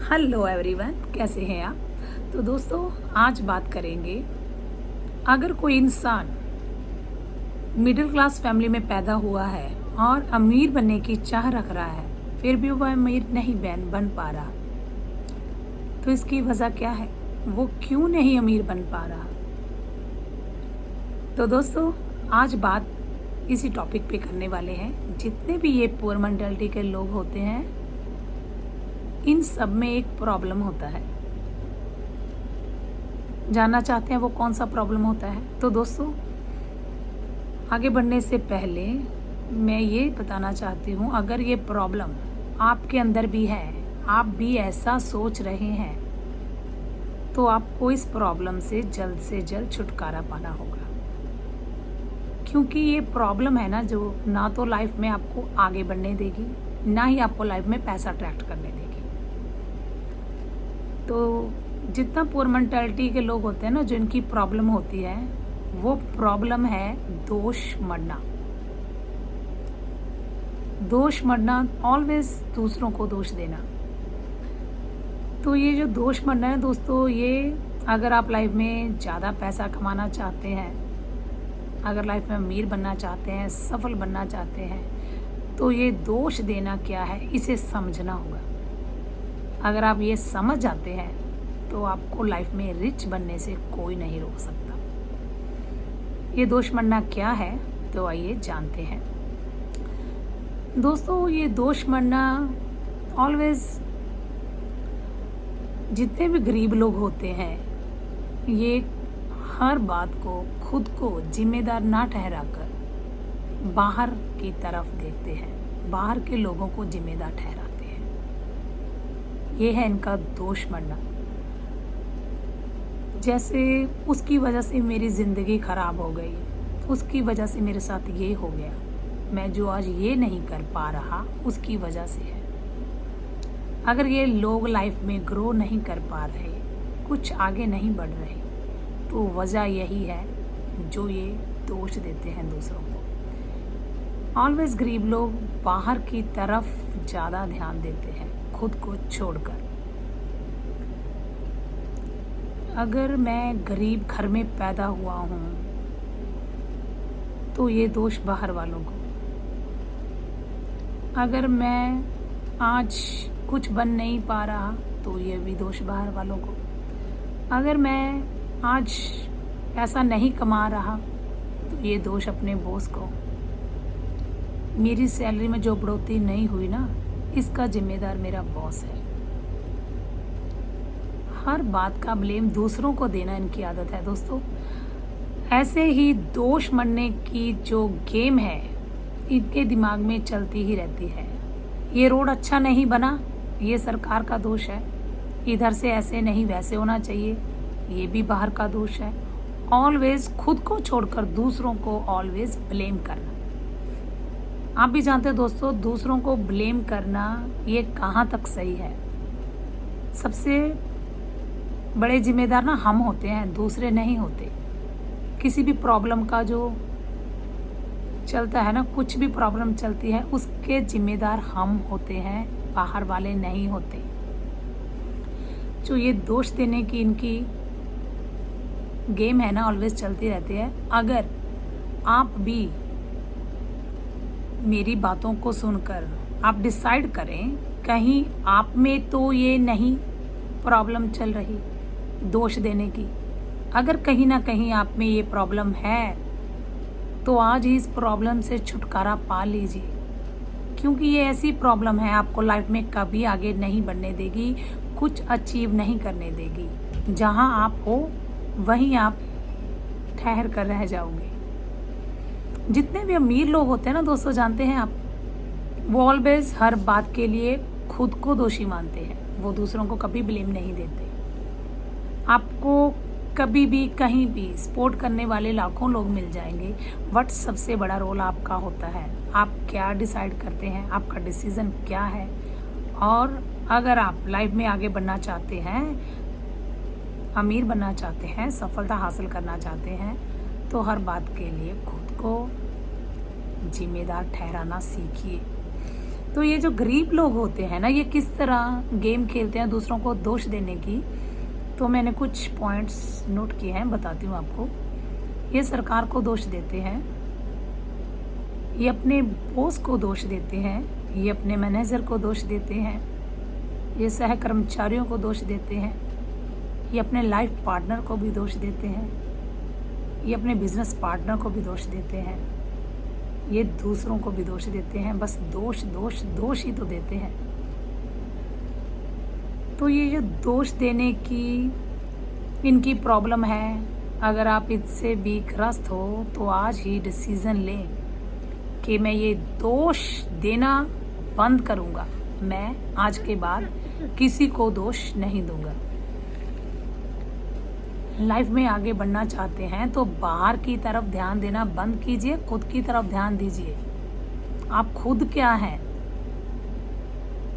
Hello everyone, कैसे हैं आप। तो दोस्तों, आज बात करेंगे, अगर कोई इंसान मिडिल क्लास फैमिली में पैदा हुआ है और अमीर बनने की चाह रख रहा है, फिर भी वह अमीर नहीं बन पा रहा, तो इसकी वजह क्या है, वो क्यों नहीं अमीर बन पा रहा। तो दोस्तों, आज बात इसी टॉपिक पे करने वाले हैं। जितने भी ये पुअर मेंटालिटी के लोग होते हैं, इन सब में एक प्रॉब्लम होता है। जानना चाहते हैं वो कौन सा प्रॉब्लम होता है। तो दोस्तों, आगे बढ़ने से पहले मैं ये बताना चाहती हूँ, अगर ये प्रॉब्लम आपके अंदर भी है, आप भी ऐसा सोच रहे हैं, तो आपको इस प्रॉब्लम से जल्द छुटकारा पाना होगा। क्योंकि ये प्रॉब्लम है जो ना तो लाइफ में आपको आगे बढ़ने देगी, ना ही आपको लाइफ में पैसा अट्रैक्ट करने देगी। तो जितना पुअर मेंटालिटी के लोग होते हैं जो इनकी प्रॉब्लम होती है, वो प्रॉब्लम है दोष मढ़ना। दोष मढ़ना, ऑलवेज दूसरों को दोष देना। तो ये जो दोष मढ़ना है दोस्तों, ये अगर आप लाइफ में ज़्यादा पैसा कमाना चाहते हैं, अगर लाइफ में अमीर बनना चाहते हैं, सफल बनना चाहते हैं, तो ये दोष देना क्या है, इसे समझना होगा। अगर आप ये समझ जाते हैं, तो आपको लाइफ में रिच बनने से कोई नहीं रोक सकता। ये दोष मढ़ना क्या है, तो आइए जानते हैं। दोस्तों, ये दोष मढ़ना ऑलवेज, जितने भी गरीब लोग होते हैं, ये हर बात को खुद को जिम्मेदार ना ठहराकर बाहर की तरफ देखते हैं, बाहर के लोगों को जिम्मेदार ठहराते हैं। ये है इनका दोष मढ़ना। जैसे उसकी वजह से मेरी ज़िंदगी ख़राब हो गई, उसकी वजह से मेरे साथ ये हो गया, मैं जो आज ये नहीं कर पा रहा उसकी वजह से है। अगर ये लोग लाइफ में ग्रो नहीं कर पा रहे, कुछ आगे नहीं बढ़ रहे, तो वजह यही है जो ये दोष देते हैं दूसरों को। ऑलवेज गरीब लोग बाहर की तरफ ज़्यादा ध्यान देते हैं, खुद को छोड़कर। अगर मैं गरीब घर में पैदा हुआ हूँ, तो ये दोष बाहर वालों को। अगर मैं आज कुछ बन नहीं पा रहा, तो ये भी दोष बाहर वालों को। अगर मैं आज पैसा नहीं कमा रहा, तो ये दोष अपने बॉस को। मेरी सैलरी में जो बढ़ोतरी नहीं हुई ना, इसका जिम्मेदार मेरा बॉस है। हर बात का ब्लेम दूसरों को देना इनकी आदत है दोस्तों। ऐसे ही दोष मढ़ने की जो गेम है, इनके दिमाग में चलती ही रहती है। ये रोड अच्छा नहीं बना, ये सरकार का दोष है। इधर से ऐसे नहीं वैसे होना चाहिए, ये भी बाहर का दोष है। ऑलवेज खुद को छोड़कर दूसरों को ऑलवेज ब्लेम करना। आप भी जानते हो दोस्तों, दूसरों को ब्लेम करना ये कहाँ तक सही है। सबसे बड़े जिम्मेदार ना हम होते हैं, दूसरे नहीं होते। किसी भी प्रॉब्लम का जो चलता है ना, कुछ भी प्रॉब्लम चलती है, उसके जिम्मेदार हम होते हैं, बाहर वाले नहीं होते। जो ये दोष देने की इनकी गेम है ना, ऑलवेज चलती रहती है। अगर आप भी मेरी बातों को सुनकर आप डिसाइड करें, कहीं आप में तो ये नहीं प्रॉब्लम चल रही दोष देने की, अगर कहीं ना कहीं आप में ये प्रॉब्लम है, तो आज ही इस प्रॉब्लम से छुटकारा पा लीजिए। क्योंकि ये ऐसी प्रॉब्लम है, आपको लाइफ में कभी आगे नहीं बढ़ने देगी, कुछ अचीव नहीं करने देगी। जहां आप हो वहीं आप ठहर कर रह जाओगे। जितने भी अमीर लोग होते हैं ना दोस्तों, जानते हैं आप, वो ऑलवेज हर बात के लिए खुद को दोषी मानते हैं। वो दूसरों को कभी ब्लेम नहीं देते। आपको कभी भी कहीं भी सपोर्ट करने वाले लाखों लोग मिल जाएंगे, बट सबसे बड़ा रोल आपका होता है। आप क्या डिसाइड करते हैं, आपका डिसीजन क्या है। और अगर आप लाइफ में आगे बढ़ना चाहते हैं, अमीर बनना चाहते हैं, सफलता हासिल करना चाहते हैं, तो हर बात के लिए खुद को जिम्मेदार ठहराना सीखिए। तो ये जो गरीब लोग होते हैं ना, ये किस तरह गेम खेलते हैं दूसरों को दोष देने की, तो मैंने कुछ पॉइंट्स नोट किए हैं, बताती हूँ आपको। ये सरकार को दोष देते हैं, ये अपने बॉस को दोष देते हैं, ये अपने मैनेजर को दोष देते हैं, ये सह कर्मचारियों को दोष देते हैं, ये अपने लाइफ पार्टनर को भी दोष देते हैं, ये अपने बिजनेस पार्टनर को भी दोष देते हैं, ये दूसरों को भी दोष देते हैं। बस दोष दोष दोष ही तो देते हैं। तो ये जो दोष देने की इनकी प्रॉब्लम है, अगर आप इससे भी ग्रस्त हो तो आज ही डिसीजन लें कि मैं ये दोष देना बंद करूंगा। मैं आज के बाद किसी को दोष नहीं दूंगा। लाइफ में आगे बढ़ना चाहते हैं तो बाहर की तरफ ध्यान देना बंद कीजिए, खुद की तरफ ध्यान दीजिए। आप खुद क्या हैं?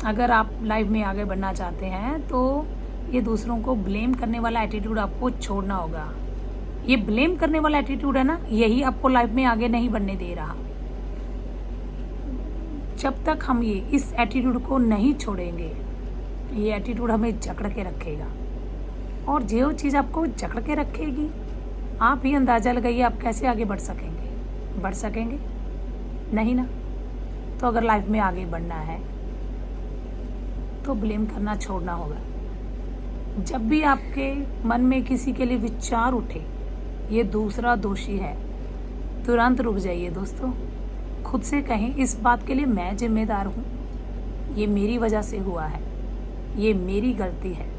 अगर आप लाइफ में आगे बढ़ना चाहते हैं तो ये दूसरों को ब्लेम करने वाला एटीट्यूड आपको छोड़ना होगा। ये ब्लेम करने वाला एटीट्यूड है ना, यही आपको लाइफ में आगे नहीं बढ़ने दे रहा। जब तक हम इस एटीट्यूड को नहीं छोड़ेंगे, ये एटीट्यूड हमें जकड़ के रखेगा। और जो चीज़ आपको जकड़ के रखेगी, आप ही अंदाजा लगाइए आप कैसे आगे बढ़ सकेंगे। बढ़ सकेंगे नहीं ना। तो अगर लाइफ में आगे बढ़ना है तो ब्लेम करना छोड़ना होगा। जब भी आपके मन में किसी के लिए विचार उठे ये दूसरा दोषी है, तुरंत रुक जाइए दोस्तों। खुद से कहें इस बात के लिए मैं जिम्मेदार हूँ, ये मेरी वजह से हुआ है, ये मेरी गलती है।